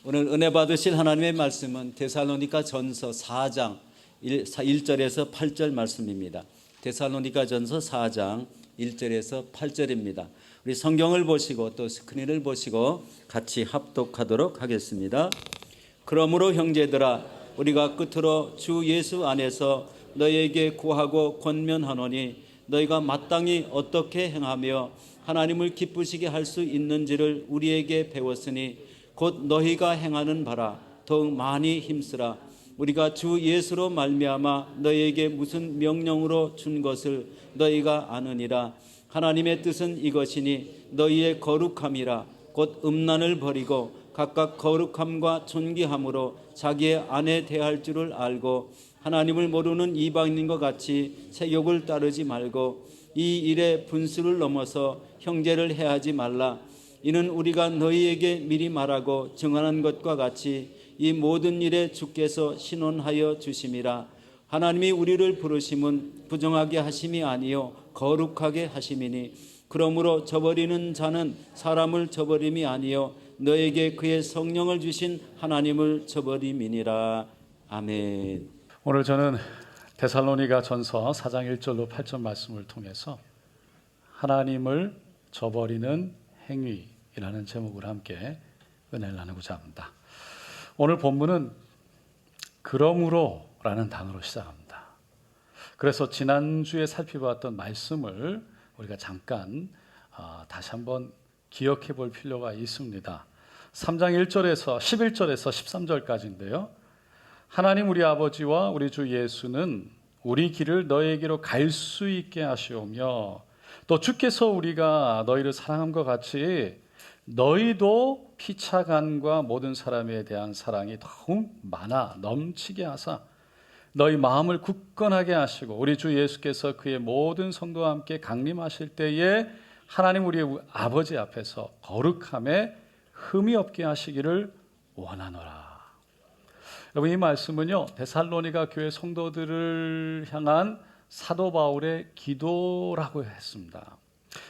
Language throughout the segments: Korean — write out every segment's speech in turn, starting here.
오늘 은혜 받으실 하나님의 말씀은 데살로니가 전서 4장 1절에서 8절 말씀입니다. 데살로니가 전서 4장 1절에서 8절입니다. 우리 성경을 보시고 또 스크린을 보시고 같이 합독하도록 하겠습니다. 그러므로 형제들아, 우리가 끝으로 주 예수 안에서 너희에게 구하고 권면하노니, 너희가 마땅히 어떻게 행하며 하나님을 기쁘시게 할 수 있는지를 우리에게 배웠으니 곧 너희가 행하는 바라 더욱 많이 힘쓰라. 우리가 주 예수로 말미암아 너희에게 무슨 명령으로 준 것을 너희가 아느니라. 하나님의 뜻은 이것이니 너희의 거룩함이라. 곧 음란을 버리고 각각 거룩함과 존귀함으로 자기의 아내 대할 줄을 알고, 하나님을 모르는 이방인과 같이 세욕을 따르지 말고 이 일에 분수를 넘어서 형제를 해하지 말라. 이는 우리가 너희에게 미리 말하고 증언한 것과 같이 이 모든 일에 주께서 신원하여 주심이라. 하나님이 우리를 부르심은 부정하게 하심이 아니요 거룩하게 하심이니, 그러므로 저버리는 자는 사람을 저버림이 아니요 너에게 그의 성령을 주신 하나님을 저버림이니라. 아멘. 오늘 저는 데살로니가 전서 4장 1절로 8절 말씀을 통해서 하나님을 저버리는 행위라는 제목으로 함께 은혜를 나누고자 합니다. 오늘 본문은 그러므로 라는 단어로 시작합니다. 그래서 지난주에 살펴봤던 말씀을 우리가 잠깐 다시 한번 기억해 볼 필요가 있습니다. 3장 1절에서 11절에서 13절까지인데요. 하나님 우리 아버지와 우리 주 예수는 우리 길을 너희에게로 갈 수 있게 하시오며, 또 주께서 우리가 너희를 사랑함과 같이 너희도 피차간과 모든 사람에 대한 사랑이 더욱 많아 넘치게 하사 너희 마음을 굳건하게 하시고, 우리 주 예수께서 그의 모든 성도와 함께 강림하실 때에 하나님 우리 아버지 앞에서 거룩함에 흠이 없게 하시기를 원하노라. 여러분, 이 말씀은요, 데살로니가 교회 성도들을 향한 사도 바울의 기도라고 했습니다.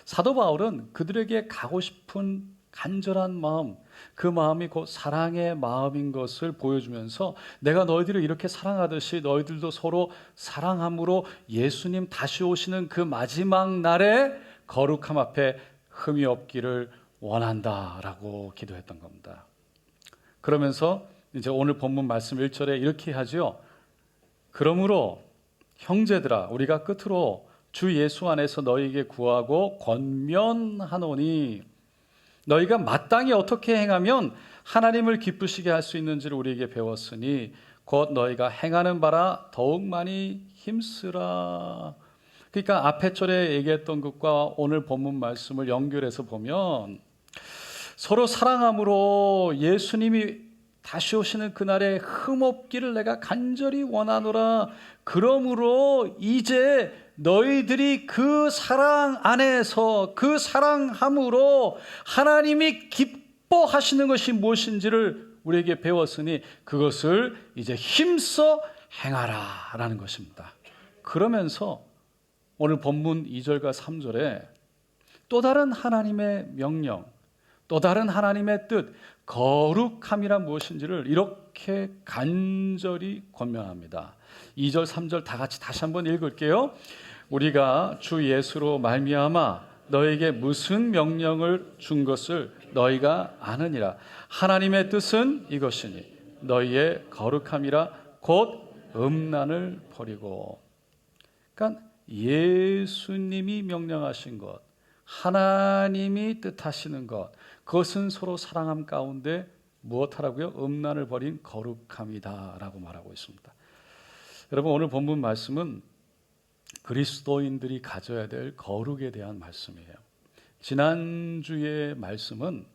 사도 바울은 그들에게 가고 싶은 간절한 마음, 그 마음이 곧 사랑의 마음인 것을 보여주면서, 내가 너희들을 이렇게 사랑하듯이 너희들도 서로 사랑함으로 예수님 다시 오시는 그 마지막 날에 거룩함 앞에 흠이 없기를 원한다라고 기도했던 겁니다. 그러면서 이제 오늘 본문 말씀 1절에 이렇게 하죠. 그러므로 형제들아, 우리가 끝으로 주 예수 안에서 너희에게 구하고 권면하노니, 너희가 마땅히 어떻게 행하면 하나님을 기쁘시게 할 수 있는지를 우리에게 배웠으니 곧 너희가 행하는 바라 더욱 많이 힘쓰라. 그러니까 앞에 절에 얘기했던 것과 오늘 본문 말씀을 연결해서 보면, 서로 사랑함으로 예수님이 다시 오시는 그날에 흠없기를 내가 간절히 원하노라. 그러므로 이제 너희들이 그 사랑 안에서, 그 사랑함으로 하나님이 기뻐하시는 것이 무엇인지를 우리에게 배웠으니 그것을 이제 힘써 행하라 라는 것입니다. 그러면서 오늘 본문 2절과 3절에 또 다른 하나님의 명령, 또 다른 하나님의 뜻, 거룩함이란 무엇인지를 이렇게 간절히 권면합니다. 2절, 3절 다 같이 다시 한번 읽을게요. 우리가 주 예수로 말미암아 너에게 무슨 명령을 준 것을 너희가 아느니라. 하나님의 뜻은 이것이니 너희의 거룩함이라. 곧 음란을 버리고. 그러니까 예수님이 명령하신 것, 하나님이 뜻하시는 것, 그것은 서로 사랑함 가운데 무엇하라고요? 음란을 버린 거룩함이다 라고 말하고 있습니다. 여러분, 오늘 본문 말씀은 그리스도인들이 가져야 될 거룩에 대한 말씀이에요. 지난주의 말씀은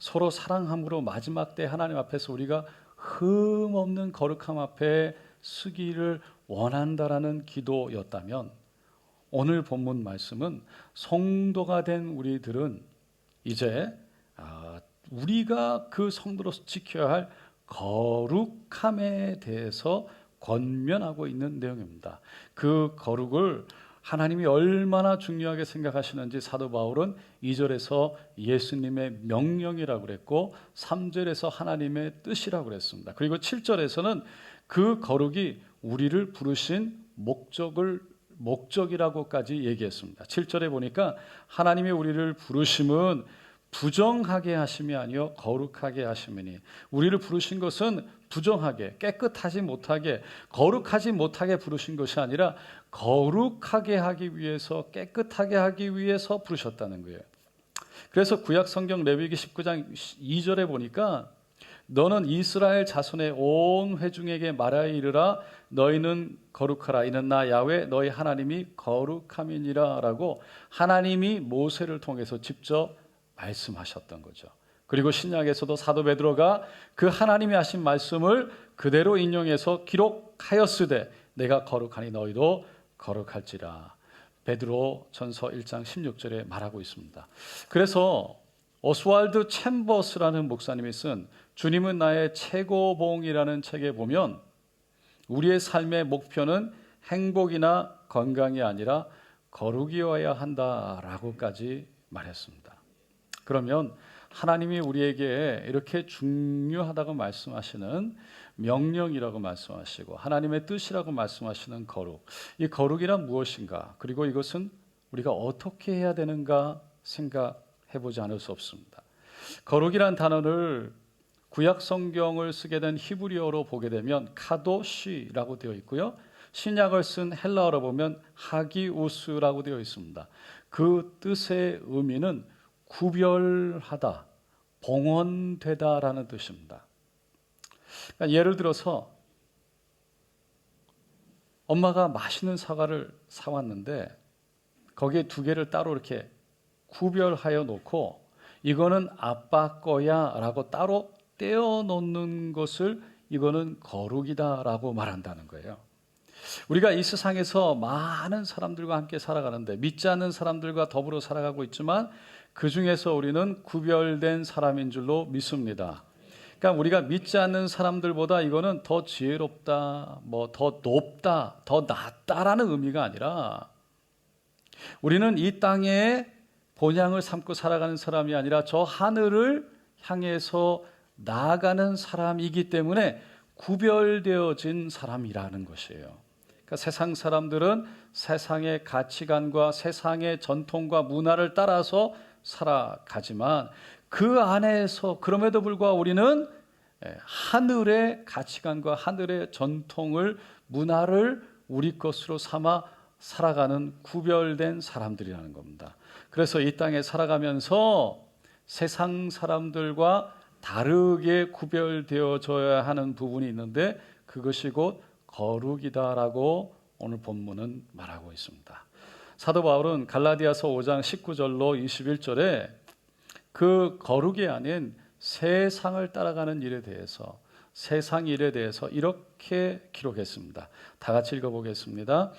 서로 사랑함으로 마지막 때 하나님 앞에서 우리가 흠없는 거룩함 앞에 서기를 원한다라는 기도였다면, 오늘 본문 말씀은 성도가 된 우리들은 이제 우리가 그 성도로서 지켜야 할 거룩함에 대해서 권면하고 있는 내용입니다. 그 거룩을 하나님이 얼마나 중요하게 생각하시는지 사도 바울은 2절에서 예수님의 명령이라고 그랬고 3절에서 하나님의 뜻이라고 그랬습니다. 그리고 7절에서는 그 거룩이 우리를 부르신 목적이라고까지 얘기했습니다. 7절에 보니까 하나님이 우리를 부르심은 부정하게 하심이 아니요 거룩하게 하심이니, 우리를 부르신 것은 부정하게, 깨끗하지 못하게, 거룩하지 못하게 부르신 것이 아니라 거룩하게 하기 위해서, 깨끗하게 하기 위해서 부르셨다는 거예요. 그래서 구약 성경 레위기 19장 2절에 보니까 너는 이스라엘 자손의 온 회중에게 말하여 이르라 너희는 거룩하라 이는 나 야훼 너희 하나님이 거룩함이니라 라고 하나님이 모세를 통해서 직접 말씀하셨던 거죠. 그리고 신약에서도 사도 베드로가 그 하나님이 하신 말씀을 그대로 인용해서 기록하였으되 내가 거룩하니 너희도 거룩할지라, 베드로 전서 1장 16절에 말하고 있습니다. 그래서 오스왈드 챔버스라는 목사님이 쓴 주님은 나의 최고봉이라는 책에 보면 우리의 삶의 목표는 행복이나 건강이 아니라 거룩이어야 한다라고까지 말했습니다. 그러면 하나님이 우리에게 이렇게 중요하다고 말씀하시는 명령이라고 말씀하시고 하나님의 뜻이라고 말씀하시는 거룩, 이 거룩이란 무엇인가, 그리고 이것은 우리가 어떻게 해야 되는가 생각해 보지 않을 수 없습니다. 거룩이란 단어를 구약 성경을 쓰게 된 히브리어로 보게 되면 카도시라고 되어 있고요, 신약을 쓴 헬라어로 보면 하기우스라고 되어 있습니다. 그 뜻의 의미는 구별하다, 봉헌되다라는 뜻입니다. 그러니까 예를 들어서 엄마가 맛있는 사과를 사왔는데 거기에 두 개를 따로 이렇게 구별하여 놓고 이거는 아빠 거야 라고 따로 떼어 놓는 것을 이거는 거룩이다라고 말한다는 거예요. 우리가 이 세상에서 많은 사람들과 함께 살아가는데 믿지 않는 사람들과 더불어 살아가고 있지만 그 중에서 우리는 구별된 사람인 줄로 믿습니다. 그러니까 우리가 믿지 않는 사람들보다 이거는 더 지혜롭다, 더 높다, 더 낫다라는 의미가 아니라 우리는 이 땅에 본향을 삼고 살아가는 사람이 아니라 저 하늘을 향해서 나아가는 사람이기 때문에 구별되어진 사람이라는 것이에요. 그러니까 세상 사람들은 세상의 가치관과 세상의 전통과 문화를 따라서 살아가지만 그 안에서 그럼에도 불구하고 우리는 하늘의 가치관과 하늘의 전통을, 문화를 우리 것으로 삼아 살아가는 구별된 사람들이라는 겁니다. 그래서 이 땅에 살아가면서 세상 사람들과 다르게 구별되어져야 하는 부분이 있는데 그것이 곧 거룩이다라고 오늘 본문은 말하고 있습니다. 사도 바울은 갈라디아서 5장 19절로 21절에 그 거룩이 아닌 세상을 따라가는 일에 대해서, 세상 일에 대해서 이렇게 기록했습니다. 다 같이 읽어보겠습니다.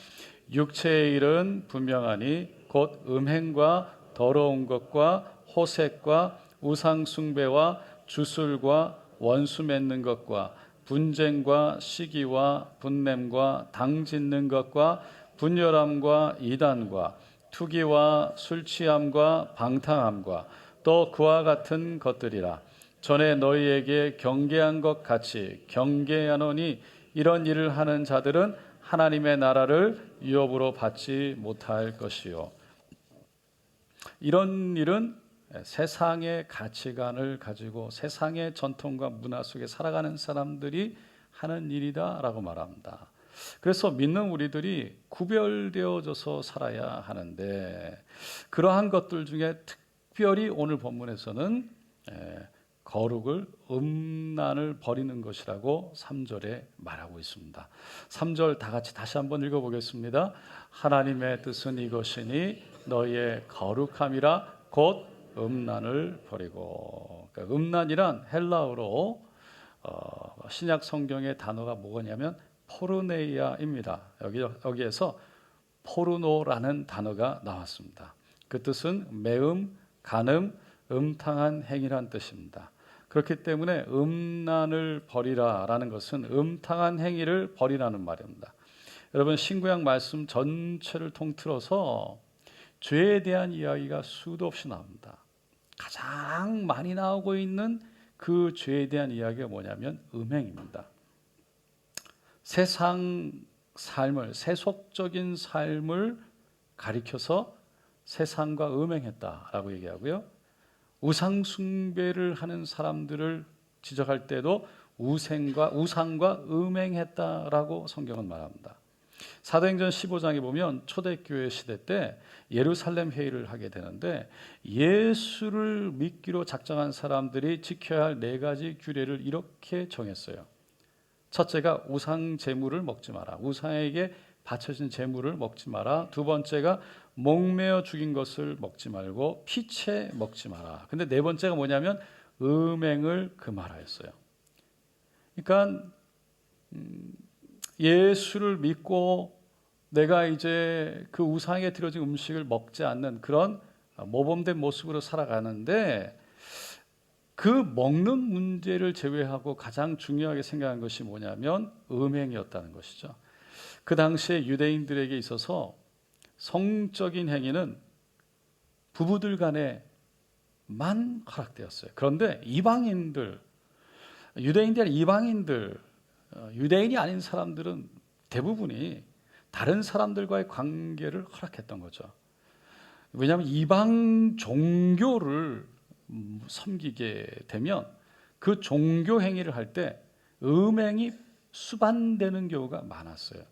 육체의 일은 분명하니 곧 음행과 더러운 것과 호색과 우상 숭배와 주술과 원수 맺는 것과 분쟁과 시기와 분냄과 당 짓는 것과 분열함과 이단과 투기와 술 취함과 방탕함과 또 그와 같은 것들이라. 전에 너희에게 경계한 것 같이 경계하노니 이런 일을 하는 자들은 하나님의 나라를 유업으로 받지 못할 것이요. 이런 일은 세상의 가치관을 가지고 세상의 전통과 문화 속에 살아가는 사람들이 하는 일이다라고 말합니다. 그래서 믿는 우리들이 구별되어져서 살아야 하는데 그러한 것들 중에 특별히 오늘 본문에서는 거룩을, 음란을 버리는 것이라고 3절에 말하고 있습니다. 3절 다 같이 다시 한번 읽어보겠습니다. 하나님의 뜻은 이것이니 너희의 거룩함이라 곧 음란을 버리고. 그러니까 음란이란 헬라어로 신약 성경의 단어가 뭐냐면 포르네이아입니다. 여기에서 포르노라는 단어가 나왔습니다. 그 뜻은 매음, 간음, 음탕한 행위란 뜻입니다. 그렇기 때문에 음란을 버리라라는 것은 음탕한 행위를 버리라는 말입니다. 여러분 신구약 말씀 전체를 통틀어서 죄에 대한 이야기가 수도 없이 나옵니다. 가장 많이 나오고 있는 그 죄에 대한 이야기가 뭐냐면 음행입니다. 세상 삶을, 세속적인 삶을 가리켜서 세상과 음행했다라고 얘기하고요. 우상 숭배를 하는 사람들을 지적할 때도 우상과 음행했다라고 성경은 말합니다. 사도행전 15장에 보면 초대교회 시대 때 예루살렘 회의를 하게 되는데 예수를 믿기로 작정한 사람들이 지켜야 할 4가지 규례를 이렇게 정했어요. 첫째가 우상 제물을 먹지 마라. 우상에게 바쳐진 제물을 먹지 마라. 두 번째가 목매어 죽인 것을 먹지 말고 피채 먹지 마라. 근데 4번째가 뭐냐면 음행을 금하라였어요. 그러니까 예수를 믿고 내가 이제 그 우상에 드려진 음식을 먹지 않는 그런 모범된 모습으로 살아가는데 그 먹는 문제를 제외하고 가장 중요하게 생각한 것이 뭐냐면 음행이었다는 것이죠. 그 당시에 유대인들에게 있어서 성적인 행위는 부부들 간에만 허락되었어요. 그런데 이방인들, 유대인들이 아닌 이방인들, 유대인이 아닌 사람들은 대부분이 다른 사람들과의 관계를 허락했던 거죠. 왜냐하면 이방 종교를 섬기게 되면 그 종교 행위를 할 때 음행이 수반되는 경우가 많았어요.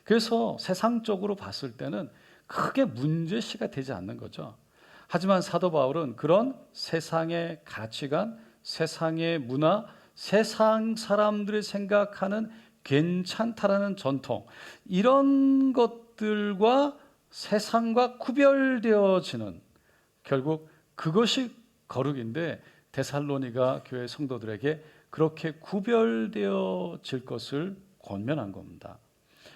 그래서 세상적으로 봤을 때는 크게 문제시가 되지 않는 거죠. 하지만 사도 바울은 그런 세상의 가치관, 세상의 문화, 세상 사람들이 생각하는 괜찮다라는 전통, 이런 것들과 세상과 구별되어지는, 결국 그것이 거룩인데 데살로니가 교회 성도들에게 그렇게 구별되어질 것을 권면한 겁니다.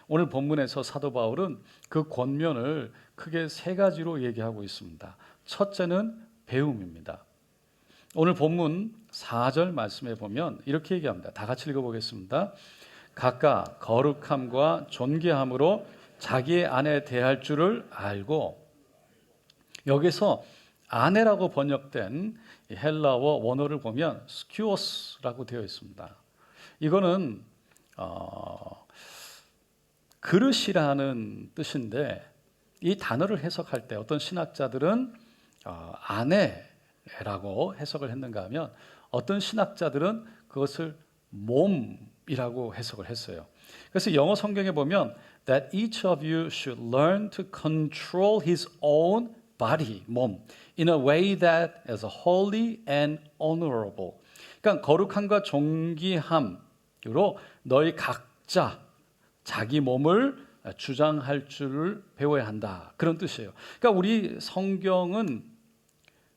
오늘 본문에서 사도 바울은 그 권면을 크게 3가지로 얘기하고 있습니다. 첫째는 배움입니다. 오늘 본문 4절 말씀에 보면 이렇게 얘기합니다. 다 같이 읽어보겠습니다. 각각 거룩함과 존귀함으로 자기의 아내 대할 줄을 알고, 여기서 아내라고 번역된 헬라어 원어를 보면 스큐오스라고 되어 있습니다. 이거는 그릇이라는 뜻인데 이 단어를 해석할 때 어떤 신학자들은 아내라고 해석을 했는가 하면 어떤 신학자들은 그것을 몸이라고 해석을 했어요. 그래서 영어 성경에 보면 that each of you should learn to control his own body, 몸, in a way that is holy and honorable. 그러니까 거룩함과 존귀함으로 너희 각자 자기 몸을 주장할 줄을 배워야 한다. 그런 뜻이에요. 그러니까 우리 성경은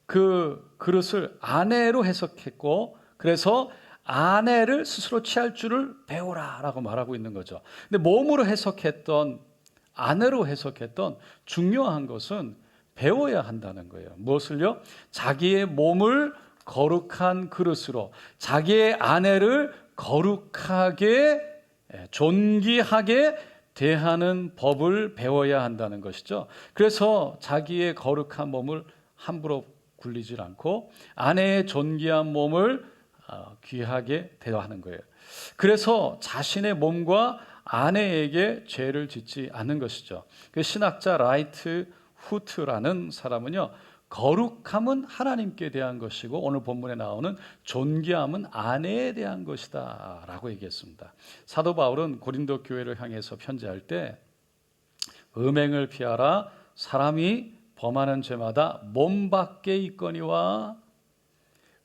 그 그릇을 아내로 해석했고, 그래서 아내를 스스로 취할 줄을 배우라라고 말하고 있는 거죠. 근데 몸으로 해석했던, 아내로 해석했던 중요한 것은 배워야 한다는 거예요. 무엇을요? 자기의 몸을 거룩한 그릇으로, 자기의 아내를 거룩하게, 존귀하게 대하는 법을 배워야 한다는 것이죠. 그래서 자기의 거룩한 몸을 함부로 굴리질 않고 아내의 존귀한 몸을 귀하게 대하는 거예요. 그래서 자신의 몸과 아내에게 죄를 짓지 않는 것이죠. 그 신학자 라이트 후트라는 사람은요, 거룩함은 하나님께 대한 것이고 오늘 본문에 나오는 존귀함은 아내에 대한 것이다 라고 얘기했습니다. 사도 바울은 고린도 교회를 향해서 편지할 때 음행을 피하라, 사람이 범하는 죄마다 몸 밖에 있거니와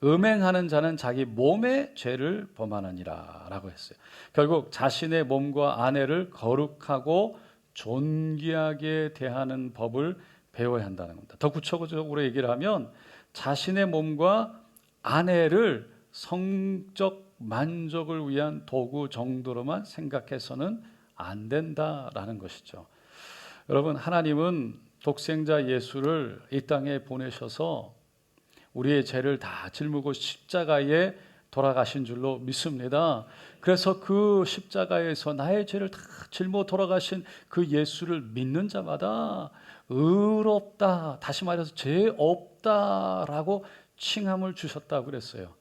음행하는 자는 자기 몸의 죄를 범하느니라 라고 했어요. 결국 자신의 몸과 아내를 거룩하고 존귀하게 대하는 법을 배워야 한다는 겁니다. 더 구체적으로 얘기를 하면 자신의 몸과 아내를 성적 만족을 위한 도구 정도로만 생각해서는 안 된다라는 것이죠. 여러분, 하나님은 독생자 예수를 이 땅에 보내셔서 우리의 죄를 다 짊고 십자가에 돌아가신 줄로 믿습니다. 그래서 그 십자가에서 나의 죄를 다 짊어 돌아가신 그 예수를 믿는 자마다 의롭다, 다시 말해서 죄 없다라고 칭함을 주셨다고 그랬어요.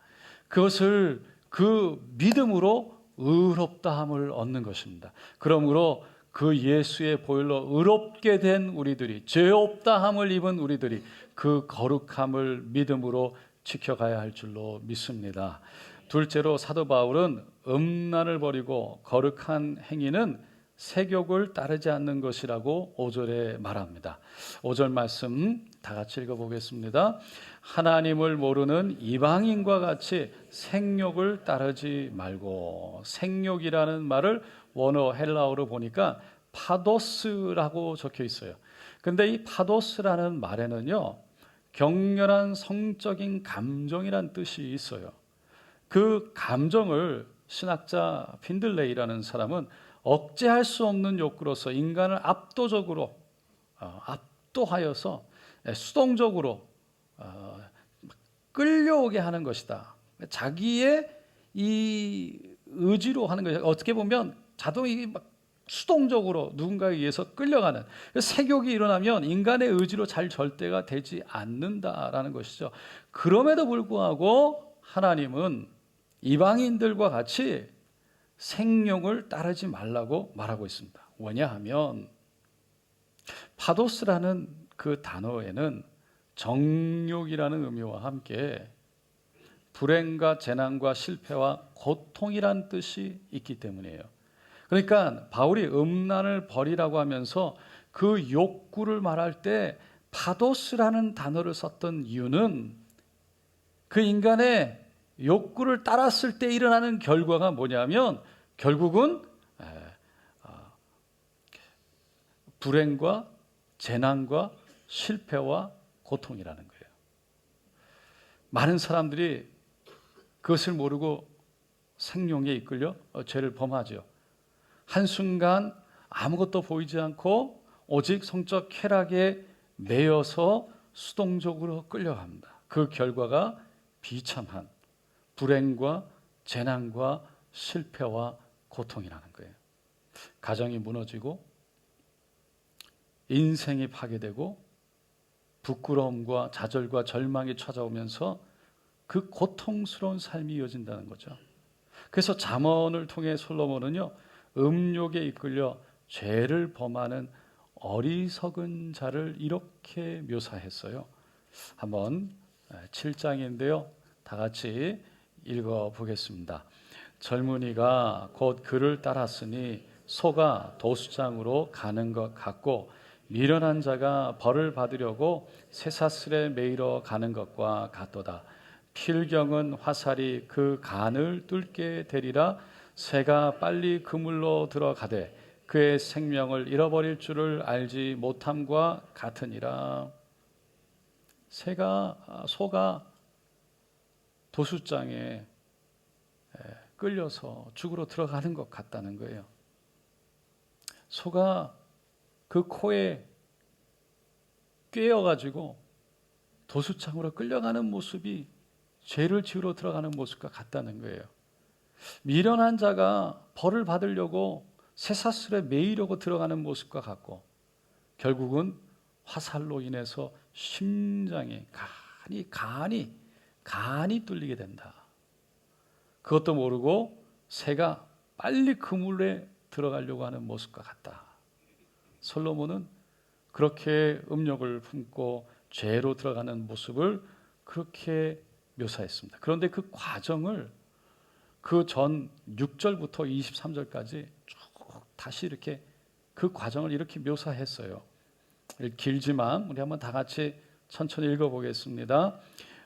그것을 그 믿음으로 의롭다함을 얻는 것입니다. 그러므로 그 예수의 보혈로 의롭게 된 우리들이, 죄 없다함을 입은 우리들이 그 거룩함을 믿음으로 지켜가야 할 줄로 믿습니다. 둘째로 사도 바울은 음란을 버리고 거룩한 행위는 세욕을 따르지 않는 것이라고 5절에 말합니다. 5절 말씀 다 같이 읽어보겠습니다. 하나님을 모르는 이방인과 같이 생욕을 따르지 말고, 생욕이라는 말을 원어 헬라어로 보니까 파도스라고 적혀 있어요. 근데 이 파도스라는 말에는요, 격렬한 성적인 감정이란 뜻이 있어요. 그 감정을 신학자 핀들레이라는 사람은 억제할 수 없는 욕구로서 인간을 압도하여서 수동적으로 끌려오게 하는 것이다. 자기의 이 의지로 하는 것이, 어떻게 보면 자동이 막 수동적으로 누군가에 의해서 끌려가는, 세욕이 일어나면 인간의 의지로 잘 절대가 되지 않는다라는 것이죠. 그럼에도 불구하고 하나님은 이방인들과 같이 생욕을 따르지 말라고 말하고 있습니다. 왜냐하면 파도스라는 그 단어에는 정욕이라는 의미와 함께 불행과 재난과 실패와 고통이란 뜻이 있기 때문이에요. 그러니까 바울이 음란을 버리라고 하면서 그 욕구를 말할 때 파도스라는 단어를 썼던 이유는 그 인간의 욕구를 따랐을 때 일어나는 결과가 뭐냐면 결국은 불행과 재난과 실패와 고통이라는 거예요. 많은 사람들이 그것을 모르고 생욕에 이끌려 죄를 범하죠. 한순간 아무것도 보이지 않고 오직 성적 쾌락에 매여서 수동적으로 끌려갑니다. 그 결과가 비참한 불행과 재난과 실패와 고통이라는 거예요. 가정이 무너지고 인생이 파괴되고 부끄러움과 좌절과 절망이 찾아오면서 그 고통스러운 삶이 이어진다는 거죠. 그래서 잠언을 통해 솔로몬은요, 음욕에 이끌려 죄를 범하는 어리석은 자를 이렇게 묘사했어요. 한번 7장인데요. 다 같이 읽어보겠습니다. 젊은이가 곧 그를 따랐으니 소가 도수장으로 가는 것 같고 미련한 자가 벌을 받으려고 쇠사슬에 매이러 가는 것과 같도다. 필경은 화살이 그 간을 뚫게 되리라. 새가 빨리 그물로 들어가되 그의 생명을 잃어버릴 줄을 알지 못함과 같으니라. 소가 도수장에 끌려서 죽으러 들어가는 것 같다는 거예요. 소가 그 코에 꿰어가지고 도수장으로 끌려가는 모습이 죄를 지으러 들어가는 모습과 같다는 거예요. 미련한 자가 벌을 받으려고 쇠사슬에 매이려고 들어가는 모습과 같고 결국은 화살로 인해서 심장에 간이 뚫리게 된다. 그것도 모르고 새가 빨리 그물에 들어가려고 하는 모습과 같다. 솔로몬은 그렇게 음욕을 품고 죄로 들어가는 모습을 그렇게 묘사했습니다. 그런데 그 과정을 그 전 6절부터 23절까지 쭉 다시 이렇게 그 과정을 이렇게 묘사했어요. 길지만 우리 한번 다 같이 천천히 읽어보겠습니다.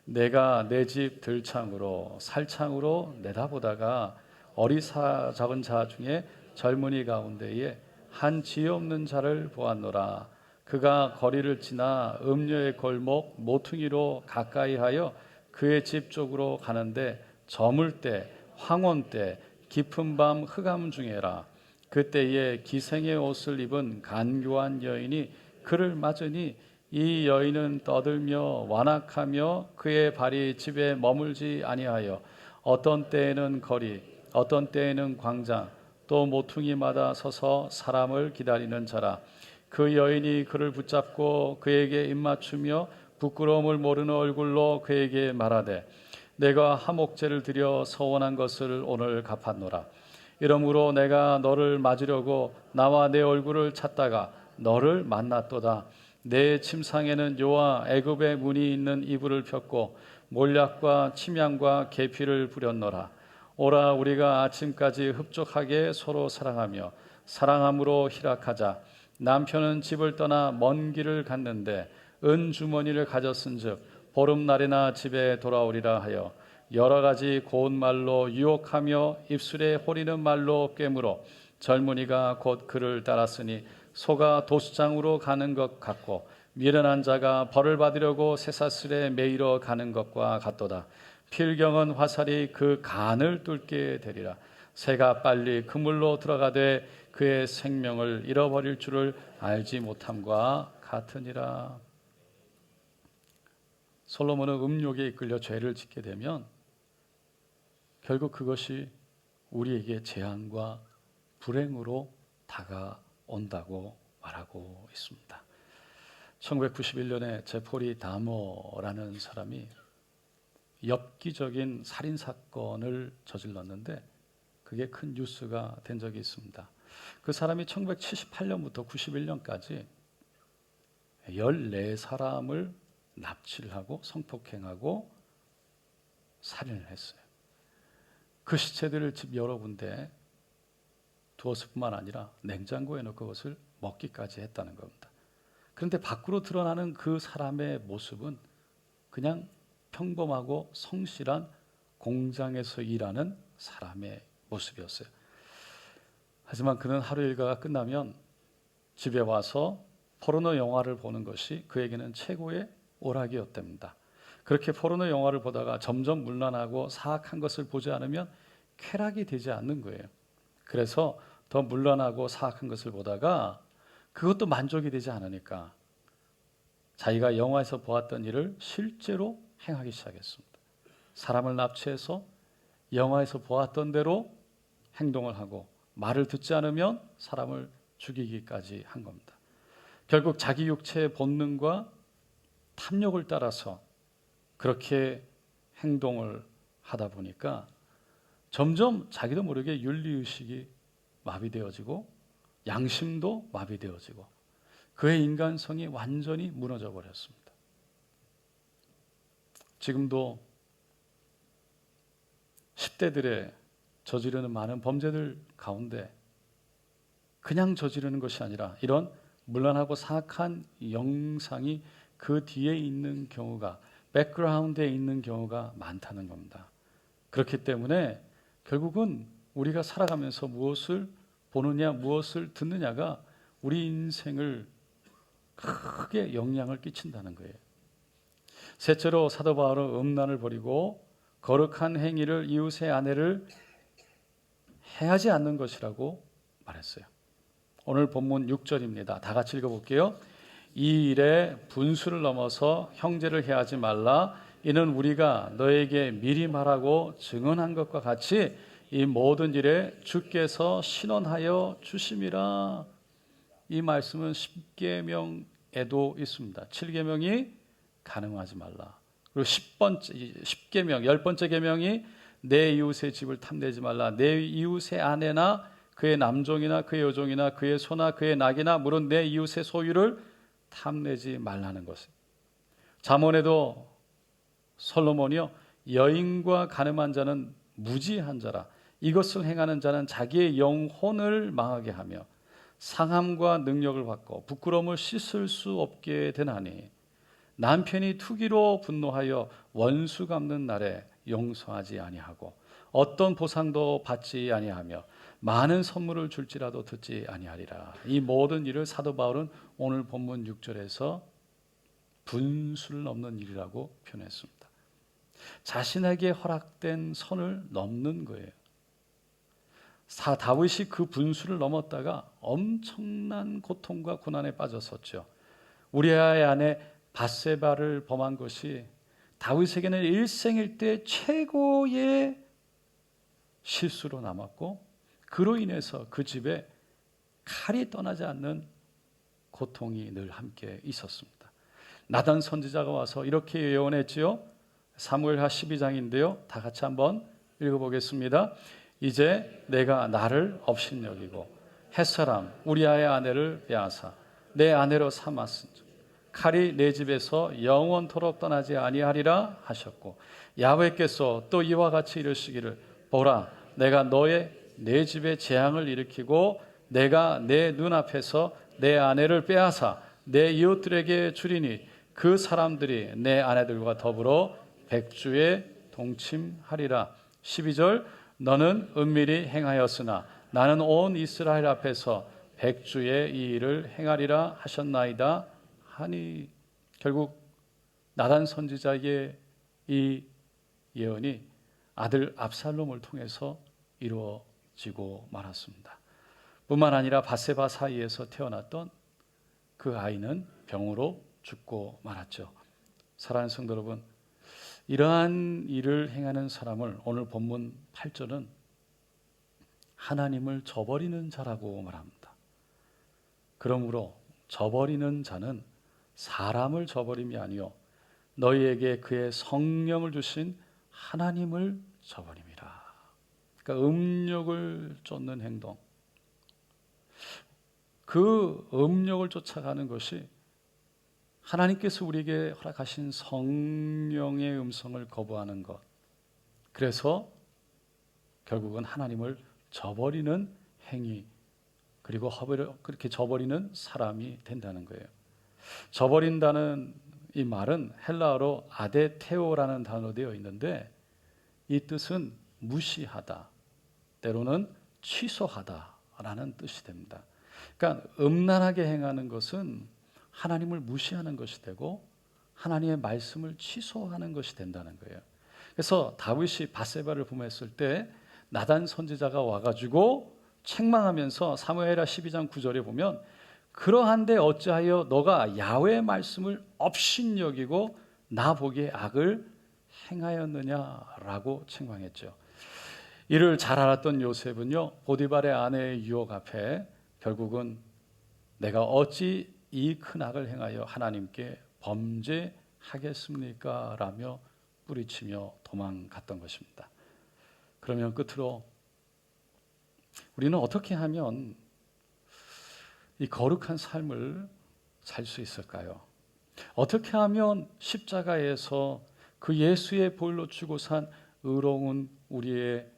내가 내 집 들창으로 살창으로 내다보다가 어리석은 자 중에 젊은이 가운데에 한 지혜 없는 자를 보았노라. 그가 거리를 지나 음녀의 골목 모퉁이로 가까이하여 그의 집 쪽으로 가는데 저물 때 황혼 때 깊은 밤 흑암 중에라. 그때에 기생의 옷을 입은 간교한 여인이 그를 맞으니 이 여인은 떠들며 완악하며 그의 발이 집에 머물지 아니하여 어떤 때에는 거리, 어떤 때에는 광장, 또 모퉁이마다 서서 사람을 기다리는 자라. 그 여인이 그를 붙잡고 그에게 입맞추며 부끄러움을 모르는 얼굴로 그에게 말하되 내가 화목제를 드려 서원한 것을 오늘 갚았노라. 이러므로 내가 너를 맞으려고 나와 내 얼굴을 찾다가 너를 만났도다. 내 침상에는 요와 애굽의 문이 있는 이불을 폈고 몰약과 침향과 계피를 부렸노라. 오라 우리가 아침까지 흡족하게 서로 사랑하며 사랑함으로 희락하자. 남편은 집을 떠나 먼 길을 갔는데 은 주머니를 가졌은즉 보름날이나 집에 돌아오리라 하여 여러 가지 고운 말로 유혹하며 입술에 호리는 말로 꿰물어 젊은이가 곧 그를 따랐으니 소가 도수장으로 가는 것 같고 미련한 자가 벌을 받으려고 쇠사슬에 매이러 가는 것과 같도다. 필경은 화살이 그 간을 뚫게 되리라. 새가 빨리 그물로 들어가되 그의 생명을 잃어버릴 줄을 알지 못함과 같으니라. 솔로몬은 음욕에 이끌려 죄를 짓게 되면 결국 그것이 우리에게 재앙과 불행으로 다가온다고 말하고 있습니다. 1991년에 제포리 다머라는 사람이 엽기적인 살인사건을 저질렀는데 그게 큰 뉴스가 된 적이 있습니다. 그 사람이 1978년부터 91년까지 14사람을 납치를 하고 성폭행하고 살인을 했어요. 그 시체들을 집 여러 군데 두었을 뿐만 아니라 냉장고에 넣고 그것을 먹기까지 했다는 겁니다. 그런데 밖으로 드러나는 그 사람의 모습은 그냥 평범하고 성실한 공장에서 일하는 사람의 모습이었어요. 하지만 그는 하루 일과가 끝나면 집에 와서 포르노 영화를 보는 것이 그에게는 최고의 오락이었답니다. 그렇게 포르노 영화를 보다가 점점 문란하고 사악한 것을 보지 않으면 쾌락이 되지 않는 거예요. 그래서 더 문란하고 사악한 것을 보다가 그것도 만족이 되지 않으니까 자기가 영화에서 보았던 일을 실제로 행하기 시작했습니다. 사람을 납치해서 영화에서 보았던 대로 행동을 하고 말을 듣지 않으면 사람을 죽이기까지 한 겁니다. 결국 자기 육체의 본능과 탐욕을 따라서 그렇게 행동을 하다 보니까 점점 자기도 모르게 윤리의식이 마비되어지고 양심도 마비되어지고 그의 인간성이 완전히 무너져 버렸습니다. 지금도 10대들의 저지르는 많은 범죄들 가운데 그냥 저지르는 것이 아니라 이런 문란하고 사악한 영상이 그 뒤에 있는 경우가 백그라운드에 있는 경우가 많다는 겁니다. 그렇기 때문에 결국은 우리가 살아가면서 무엇을 보느냐 무엇을 듣느냐가 우리 인생을 크게 영향을 끼친다는 거예요. 셋째로 사도 바울은 음란을 버리고 거룩한 행위를 이웃의 아내를 해하지 않는 것이라고 말했어요. 오늘 본문 6절입니다. 다 같이 읽어볼게요. 이 일에 분수를 넘어서 형제를 해하지 말라. 이는 우리가 너에게 미리 말하고 증언한 것과 같이 이 모든 일에 주께서 신원하여 주심이라. 이 말씀은 10계명에도 있습니다. 7계명이 간음하지 말라. 그리고 10계명, 10번째 계명이 내 이웃의 집을 탐내지 말라. 내 이웃의 아내나 그의 남종이나 그의 여종이나 그의 소나 그의 낙이나 물은 내 이웃의 소유를 탐내지 말라는 것을. 잠언에도 솔로몬이요 여인과 간음한 자는 무지한 자라. 이것을 행하는 자는 자기의 영혼을 망하게 하며 상함과 능력을 받고 부끄러움을 씻을 수 없게 되나니 남편이 투기로 분노하여 원수 갚는 날에 용서하지 아니하고 어떤 보상도 받지 아니하며 많은 선물을 줄지라도 듣지 아니하리라. 이 모든 일을 사도 바울은 오늘 본문 6절에서 분수를 넘는 일이라고 표현했습니다. 자신에게 허락된 선을 넘는 거예요. 다윗이 그 분수를 넘었다가 엄청난 고통과 고난에 빠졌었죠. 우리아의 아내 밧세바를 범한 것이 다윗에게는 일생일 때 최고의 실수로 남았고 그로 인해서 그 집에 칼이 떠나지 않는 고통이 늘 함께 있었습니다. 나단 선지자가 와서 이렇게 예언했지요. 사무엘하 12장인데요. 다 같이 한번 읽어보겠습니다. 이제 내가 나를 업신여기고 햇사람 우리아의 아내를 빼앗아 내 아내로 삼았은즉 칼이 내 집에서 영원토록 떠나지 아니하리라 하셨고 야훼께서 또 이와 같이 이르시기를 보라 내가 내 집에 재앙을 일으키고 내가 내 눈앞에서 내 아내를 빼앗아 내 이웃들에게 주리니 그 사람들이 내 아내들과 더불어 백주에 동침하리라. 12절 너는 은밀히 행하였으나 나는 온 이스라엘 앞에서 백주의 이 일을 행하리라 하셨나이다 하니 결국 나단 선지자의 이 예언이 아들 압살롬을 통해서 이루어지고 말았습니다. 뿐만 아니라 밧세바 사이에서 태어났던 그 아이는 병으로 죽고 말았죠. 사랑하는 성도 여러분, 이러한 일을 행하는 사람을 오늘 본문 8절은 하나님을 저버리는 자라고 말합니다. 그러므로 저버리는 자는 사람을 저버림이 아니요 너희에게 그의 성령을 주신 하나님을 저버림이라. 그러니까 음욕을 쫓는 행동, 그 음욕을 쫓아가는 것이 하나님께서 우리에게 허락하신 성령의 음성을 거부하는 것. 그래서 결국은 하나님을 저버리는 행위, 그리고 그렇게 저버리는 사람이 된다는 거예요. 저버린다는 이 말은 헬라어로 아데테오라는 단어로 되어 있는데 이 뜻은 무시하다, 때로는 취소하다라는 뜻이 됩니다. 그러니까 음란하게 행하는 것은 하나님을 무시하는 것이 되고 하나님의 말씀을 취소하는 것이 된다는 거예요. 그래서 다윗이 밧세바를 범했을 때 나단 선지자가 와가지고 책망하면서 사무엘하 12장 9절에 보면 그러한데 어찌하여 너가 야훼의 말씀을 업신여기고 나 보기에 악을 행하였느냐라고 책망했죠. 이를 잘 알았던 요셉은요 보디발의 아내의 유혹 앞에 결국은 내가 어찌 이 큰 악을 행하여 하나님께 범죄하겠습니까? 라며 뿌리치며 도망갔던 것입니다. 그러면 끝으로 우리는 어떻게 하면 이 거룩한 삶을 살 수 있을까요? 어떻게 하면 십자가에서 그 예수의 보혈로 주고 산 의로운 우리를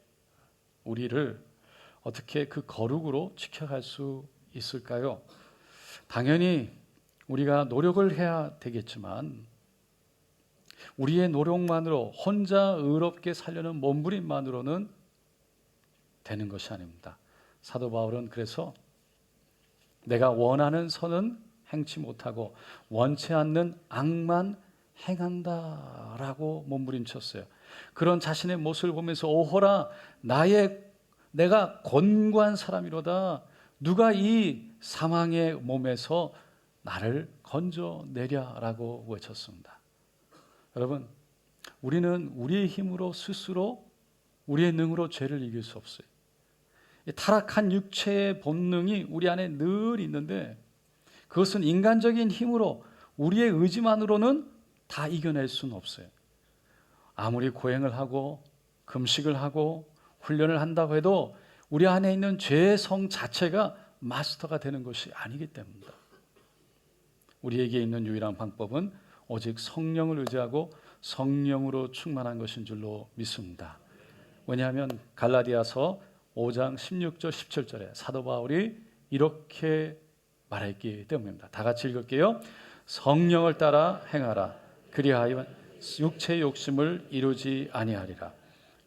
어떻게 그 거룩으로 지켜갈 수 있을까요? 당연히 우리가 노력을 해야 되겠지만 우리의 노력만으로 혼자 의롭게 살려는 몸부림만으로는 되는 것이 아닙니다. 사도 바울은 그래서 내가 원하는 선은 행치 못하고 원치 않는 악만 행한다라고 몸부림쳤어요. 그런 자신의 모습을 보면서 오호라 내가 곤고한 사람이로다. 누가 이 사망의 몸에서 나를 건져내랴라고 외쳤습니다. 여러분, 우리는 우리의 힘으로 스스로 우리의 능으로 죄를 이길 수 없어요. 타락한 육체의 본능이 우리 안에 늘 있는데 그것은 인간적인 힘으로 우리의 의지만으로는 다 이겨낼 수는 없어요. 아무리 고행을 하고 금식을 하고 훈련을 한다고 해도 우리 안에 있는 죄의 성 자체가 마스터가 되는 것이 아니기 때문입니다. 우리에게 있는 유일한 방법은 오직 성령을 의지하고 성령으로 충만한 것인 줄로 믿습니다. 왜냐하면 갈라디아서 5장 16절 17절에 사도 바울이 이렇게 말했기 때문입니다. 다 같이 읽을게요. 성령을 따라 행하라. 그리하여 육체의 욕심을 이루지 아니하리라.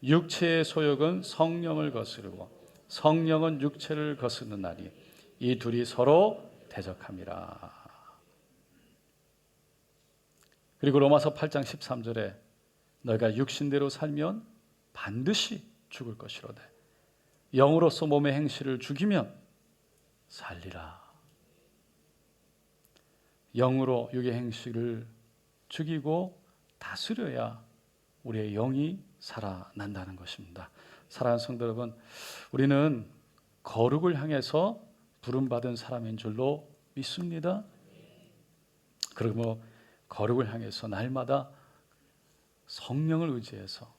육체의 소욕은 성령을 거스르고 성령은 육체를 거스르는 날이 이 둘이 서로 대적함이라. 그리고 로마서 8장 13절에 너희가 육신대로 살면 반드시 죽을 것이로되 영으로서 몸의 행실을 죽이면 살리라. 영으로 육의 행실을 죽이고 다스려야 우리의 영이 살아난다는 것입니다. 사랑하는 성도 여러분, 우리는 거룩을 향해서 부름받은 사람인 줄로 믿습니다. 그리고 거룩을 향해서 날마다 성령을 의지해서,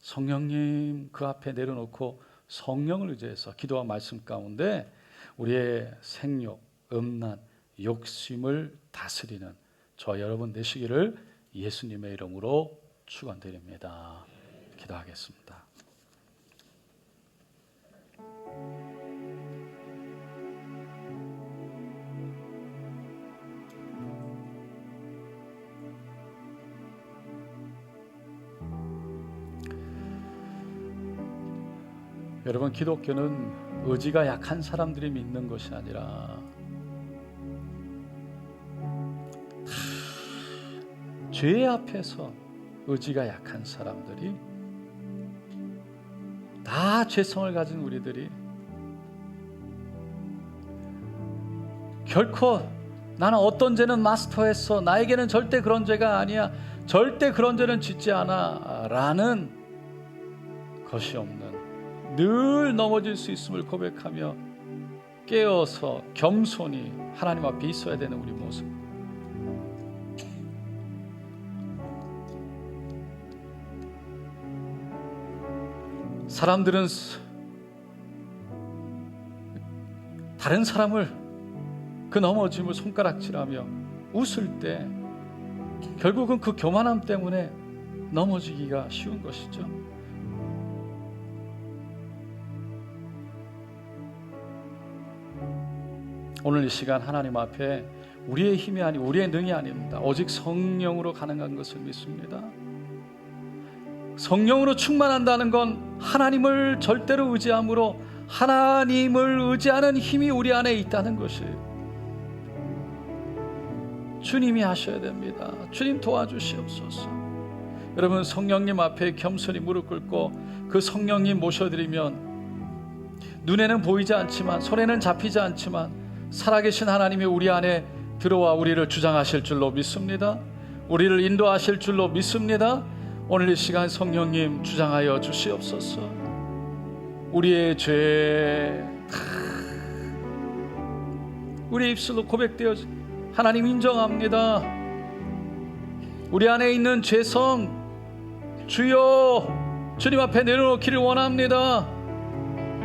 성령님 그 앞에 내려놓고 성령을 의지해서 기도와 말씀 가운데 우리의 생욕, 음란, 욕심을 다스리는 저와 여러분 되시기를 예수님의 이름으로 축원드립니다. 기도하겠습니다. 여러분, 기독교는 의지가 약한 사람들이 믿는 것이 아니라 죄 앞에서 의지가 약한 사람들이, 다 죄성을 가진 우리들이 결코 나는 어떤 죄는 마스터했어, 나에게는 절대 그런 죄가 아니야, 절대 그런 죄는 짓지 않아 라는 것이 없는, 늘 넘어질 수 있음을 고백하며 깨어서 겸손히 하나님 앞에 있어야 되는 우리 모습. 사람들은 다른 사람을 그 넘어짐을 손가락질하며 웃을 때 결국은 그 교만함 때문에 넘어지기가 쉬운 것이죠. 오늘 이 시간 하나님 앞에 우리의 힘이 아니, 우리의 능이 아닙니다. 오직 성령으로 가능한 것을 믿습니다. 성령으로 충만한다는 건 하나님을 절대로 의지함으로 하나님을 의지하는 힘이 우리 안에 있다는 것이에요. 주님이 하셔야 됩니다. 주님 도와주시옵소서. 여러분, 성령님 앞에 겸손히 무릎 꿇고 그 성령님 모셔드리면 눈에는 보이지 않지만, 손에는 잡히지 않지만 살아계신 하나님이 우리 안에 들어와 우리를 주장하실 줄로 믿습니다. 우리를 인도하실 줄로 믿습니다. 오늘 이 시간 성령님 주장하여 주시옵소서. 우리의 죄 우리 입술로 고백되어 하나님 인정합니다. 우리 안에 있는 죄성 주여 주님 앞에 내려놓기를 원합니다.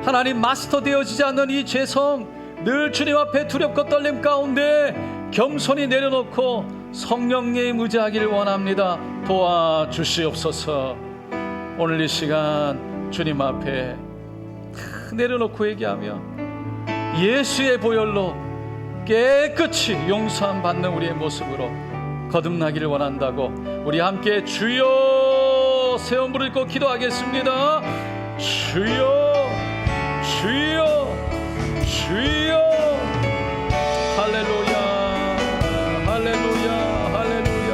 하나님, 마스터 되어지지 않는 이 죄성 늘 주님 앞에 두렵고 떨림 가운데 겸손히 내려놓고 성령님 의지하기를 원합니다. 도와주시옵소서. 오늘 이 시간 주님 앞에 내려놓고 얘기하며 예수의 보혈로 깨끗이 용서함 받는 우리의 모습으로 거듭나기를 원한다고 우리 함께 주여 세 번 부르고 기도하겠습니다. 주여 주여 주여. 할렐루야 할렐루야 할렐루야.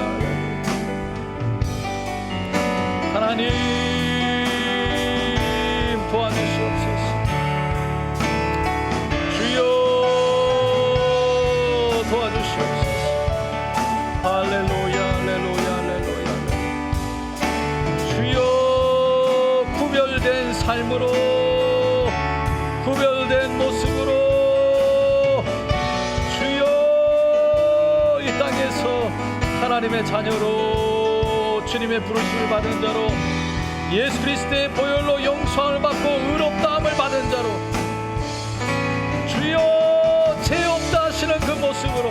하나님 도와주시옵소서. 주여 도와주시옵소서. 할렐루야 할렐루야 할렐루야. 주여 구별된 삶으로, 구별된 모습으로 주여 이 땅에서 하나님의 자녀로 주님의 부르심을 받은 자로, 예수 그리스도의 보혈로 용서함을 받고 의롭다함을 받은 자로 주여 죄 없다 하시는 그 모습으로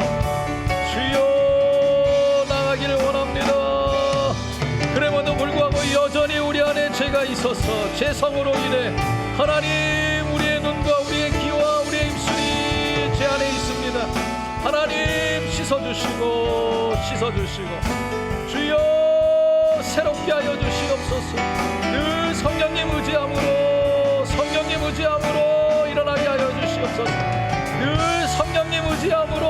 주여 나가기를 원합니다. 그럼에도 불구하고 여전히 우리 안에 죄가 있어서 죄성으로 인해 하나님 우리의 눈과 우리의 귀와 우리의 입술이 죄 안에 있습니다. 하나님 씻어주시고 주여 새롭게 하여 주시옵소서. 늘 성령님 의지함으로 일어나게 하여 주시옵소서. 늘 성령님 의지함으로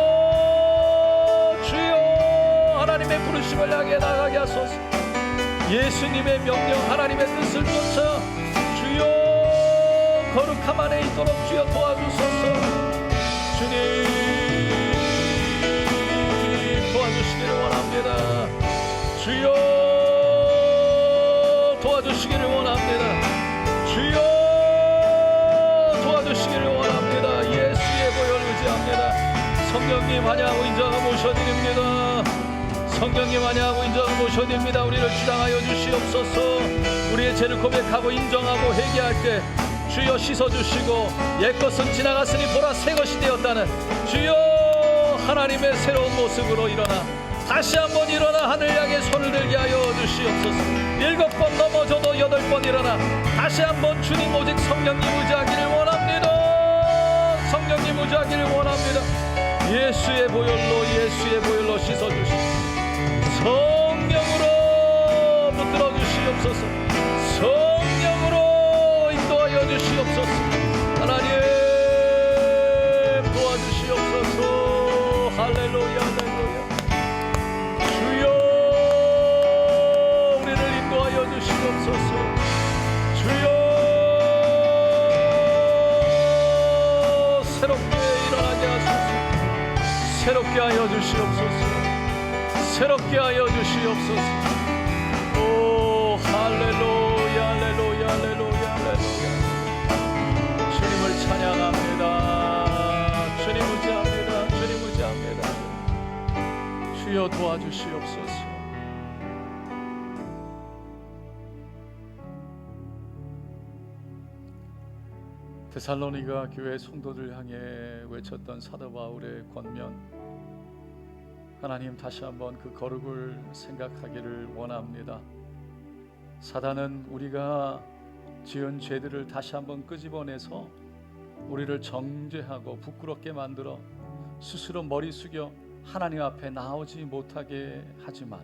주여 하나님의 부르심을 향해 나가게 하소서. 예수님의 명령 하나님의 뜻을 쫓아 주여 거룩함 안에 있도록 주여 도와주소서. 주님 도와주시기를 원합니다. 주여 도와주시기를 원합니다. 주님 환영하고 인정하고 모셔드립니다. 성령님 환영하고 인정하고 모셔드립니다. 우리를 주장하여 주시옵소서. 우리의 죄를 고백하고 인정하고 회개할 때 주여 씻어주시고 옛것은 지나갔으니 보라 새것이 되었다는 주여 하나님의 새로운 모습으로 일어나 다시 한번 일어나 하늘 향해 손을 들게 하여 주시옵소서. 7번 넘어져도 8번 일어나 다시 한번 주님 오직 성령님 의지하기를 원합니다. 성령님 의지하기를 원합니다. 예수의 보혈로 씻어주시옵소서. 성령으로 붙들어 주시옵소서. 성령으로 인도하여 주시옵소서. 하나님 도와주시옵소서. 할렐루야 할렐루야. 주여 우리를 인도하여 주시옵소서. 주여 새롭게 일어나게 하소서. 새롭게 하여 주시옵소서. 새롭게 하여 주시옵소서. 오 할렐루야 할렐루야 할렐루야 할렐루야. 주님을 찬양합니다. 주님 의지합니다. 주님 의지합니다. 주여 도와주시옵소서. 데살로니가 교회 성도들 향해 외쳤던 사도 바울의 권면, 하나님 다시 한번 그 거룩을 생각하기를 원합니다. 사단은 우리가 지은 죄들을 다시 한번 끄집어내서 우리를 정죄하고 부끄럽게 만들어 스스로 머리 숙여 하나님 앞에 나오지 못하게 하지만,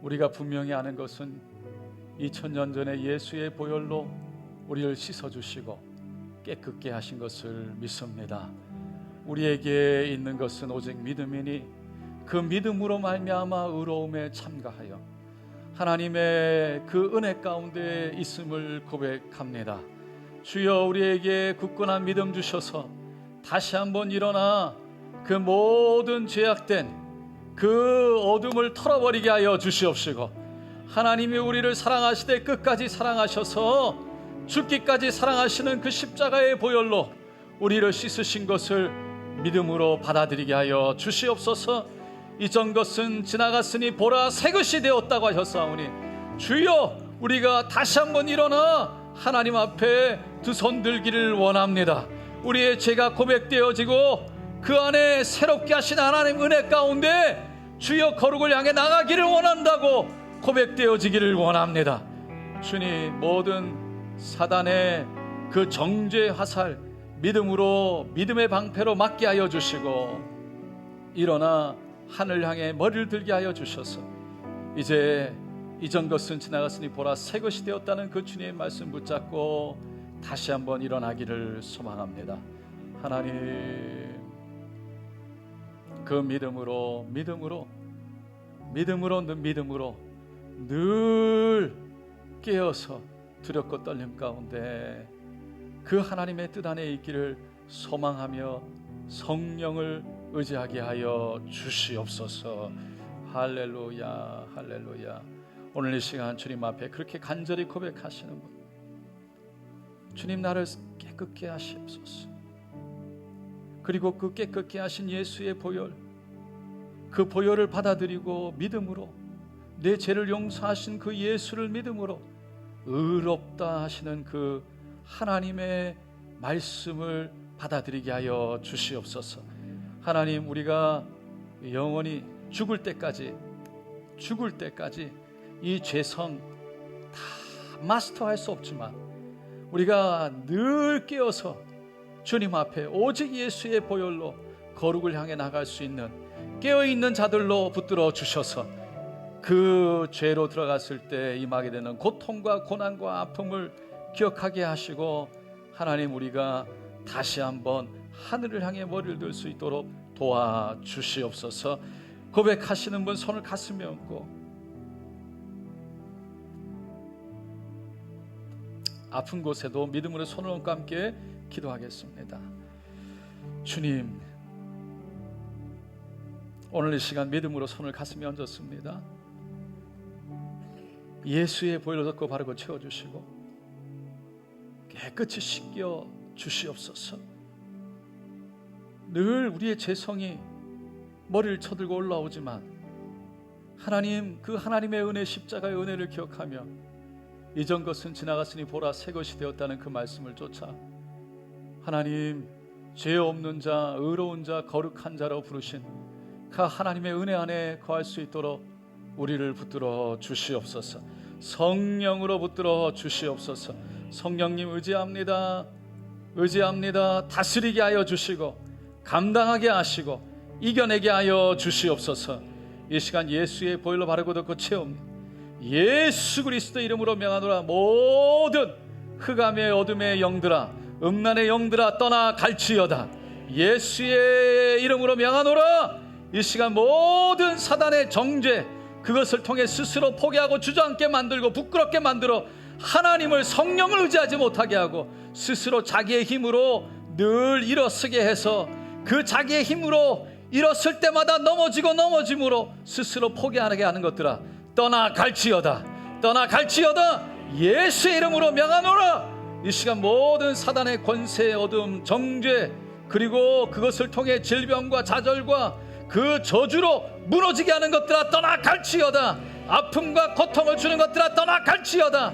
우리가 분명히 아는 것은 2000년 전에 예수의 보혈로 우리를 씻어주시고 깨끗게 하신 것을 믿습니다. 우리에게 있는 것은 오직 믿음이니 그 믿음으로 말미암아 의로움에 참가하여 하나님의 그 은혜 가운데 있음을 고백합니다. 주여 우리에게 굳건한 믿음 주셔서 다시 한번 일어나 그 모든 죄악된 그 어둠을 털어버리게 하여 주시옵시고, 하나님이 우리를 사랑하시되 끝까지 사랑하셔서 죽기까지 사랑하시는 그 십자가의 보혈로 우리를 씻으신 것을 믿음으로 받아들이게 하여 주시옵소서. 이전 것은 지나갔으니 보라 새것이 되었다고 하셨사오니 주여 우리가 다시 한번 일어나 하나님 앞에 두 손 들기를 원합니다. 우리의 죄가 고백되어지고 그 안에 새롭게 하신 하나님 은혜 가운데 주여 거룩을 향해 나가기를 원한다고 고백되어지기를 원합니다. 주님 모든 사단의 그 정죄 화살 믿음으로 믿음의 방패로 막게 하여 주시고, 일어나 하늘 향해 머리를 들게 하여 주셔서 이제 이전 것은 지나갔으니 보라 새 것이 되었다는 그 주님의 말씀 붙잡고 다시 한번 일어나기를 소망합니다. 하나님 그 믿음으로 늘 깨어서 두렵고 떨림 가운데 그 하나님의 뜻 안에 있기를 소망하며 성령을 의지하게 하여 주시옵소서. 할렐루야 할렐루야. 오늘 이 시간 주님 앞에 그렇게 간절히 고백하시는 분, 주님 나를 깨끗게 하시옵소서. 그리고 그 깨끗게 하신 예수의 보혈, 그 보혈을 받아들이고 믿음으로 내 죄를 용서하신 그 예수를 믿음으로 의롭다 하시는 그 하나님의 말씀을 받아들이게 하여 주시옵소서. 하나님 우리가 영원히 죽을 때까지 이 죄성 다 마스터할 수 없지만 우리가 늘 깨어서 주님 앞에 오직 예수의 보혈로 거룩을 향해 나갈 수 있는 깨어있는 자들로 붙들어 주셔서 그 죄로 들어갔을 때 임하게 되는 고통과 고난과 아픔을 기억하게 하시고, 하나님 우리가 다시 한번 하늘을 향해 머리를 들 수 있도록 도와주시옵소서. 고백하시는 분 손을 가슴에 얹고 아픈 곳에도 믿음으로 손을 얹고 함께 기도하겠습니다. 주님, 오늘 이 시간 믿음으로 손을 가슴에 얹었습니다. 예수의 보혈로 덮고 바르고 채워주시고 깨끗이 씻겨 주시옵소서. 늘 우리의 죄성이 머리를 쳐들고 올라오지만 하나님, 그 하나님의 은혜, 십자가의 은혜를 기억하며 이전 것은 지나갔으니 보라 새 것이 되었다는 그 말씀을 쫓아 하나님, 죄 없는 자, 의로운 자, 거룩한 자로 부르신 그 하나님의 은혜 안에 거할 수 있도록 우리를 붙들어 주시옵소서. 성령으로 붙들어 주시옵소서. 성령님 의지합니다. 의지합니다. 다스리게 하여 주시고 감당하게 하시고 이겨내게 하여 주시옵소서. 이 시간 예수의 보혈로 바르고 덮고 채웁니다. 예수 그리스도 이름으로 명하노라. 모든 흑암의 어둠의 영들아, 음란의 영들아 떠나 갈지어다. 예수의 이름으로 명하노라. 이 시간 모든 사단의 정죄, 그것을 통해 스스로 포기하고 주저앉게 만들고 부끄럽게 만들어 하나님을, 성령을 의지하지 못하게 하고 스스로 자기의 힘으로 늘 일어서게 해서 그 자기의 힘으로 일었을 때마다 넘어짐으로 스스로 포기하게 하는 것들아 떠나 갈지어다. 떠나 갈지어다. 예수의 이름으로 명하노라. 이 시간 모든 사단의 권세, 어둠, 정죄, 그리고 그것을 통해 질병과 좌절과 그 저주로 무너지게 하는 것들아 떠나 갈지어다. 아픔과 고통을 주는 것들아 떠나 갈지어다.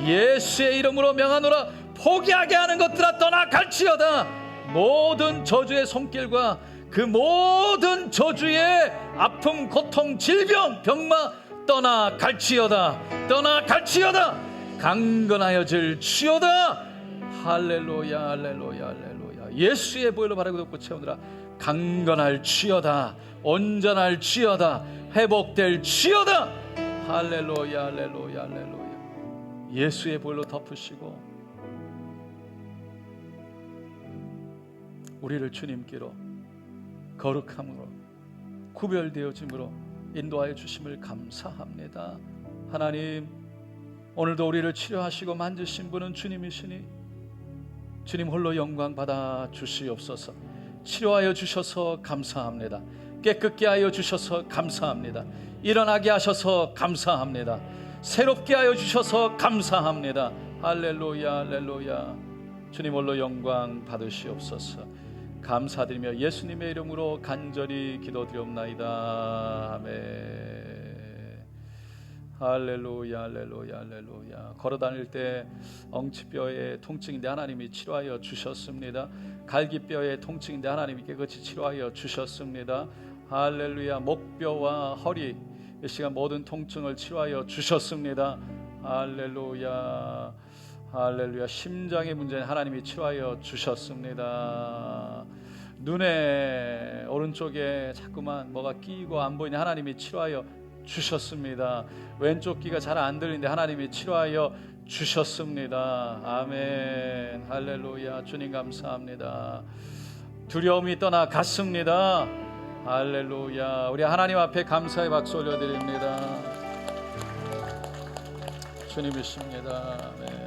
예수의 이름으로 명하노라. 포기하게 하는 것들아 떠나 갈지어다. 모든 저주의 손길과 그 모든 저주의 아픔, 고통, 질병, 병마 떠나 갈지어다. 떠나 갈지어다. 강건하여질 주여다. 할렐루야, 할렐루야, 할렐루야. 예수의 보혈로 바르고 덮고 채우느라 강건할 주여다. 온전할 주여다. 회복될 주여다. 할렐루야, 할렐루야, 할렐루야. 예수의 보혈로 덮으시고 우리를 주님께로 거룩함으로 구별되어짐으로 인도하여 주심을 감사합니다. 하나님, 오늘도 우리를 치료하시고 만지신 분은 주님이시니 주님 홀로 영광 받아 주시옵소서. 치료하여 주셔서 감사합니다. 깨끗게 하여 주셔서 감사합니다. 일어나게 하셔서 감사합니다. 새롭게 하여 주셔서 감사합니다. 할렐루야, 할렐루야. 주님 홀로 영광 받으시옵소서. 감사드리며 예수님의 이름으로 간절히 기도드리옵나이다. 아멘. 할렐루야, 할렐루야, 할렐루야. 걸어다닐 때 엉치뼈의 통증인데 하나님이 치료하여 주셨습니다. 갈기뼈의 통증인데 하나님이 깨끗이 치료하여 주셨습니다. 할렐루야. 목뼈와 허리, 이 시간 모든 통증을 치료하여 주셨습니다. 할렐루야, 할렐루야. 심장의 문제는 하나님이 치료하여 주셨습니다. 눈에 오른쪽에 자꾸만 뭐가 끼고 안 보이니 하나님이 치료하여 주셨습니다. 왼쪽 귀가 잘 안 들리는데 하나님이 치료하여 주셨습니다. 아멘. 할렐루야. 주님 감사합니다. 두려움이 떠나갔습니다. 할렐루야. 우리 하나님 앞에 감사의 박수 올려드립니다. 주님이십니다. 아멘.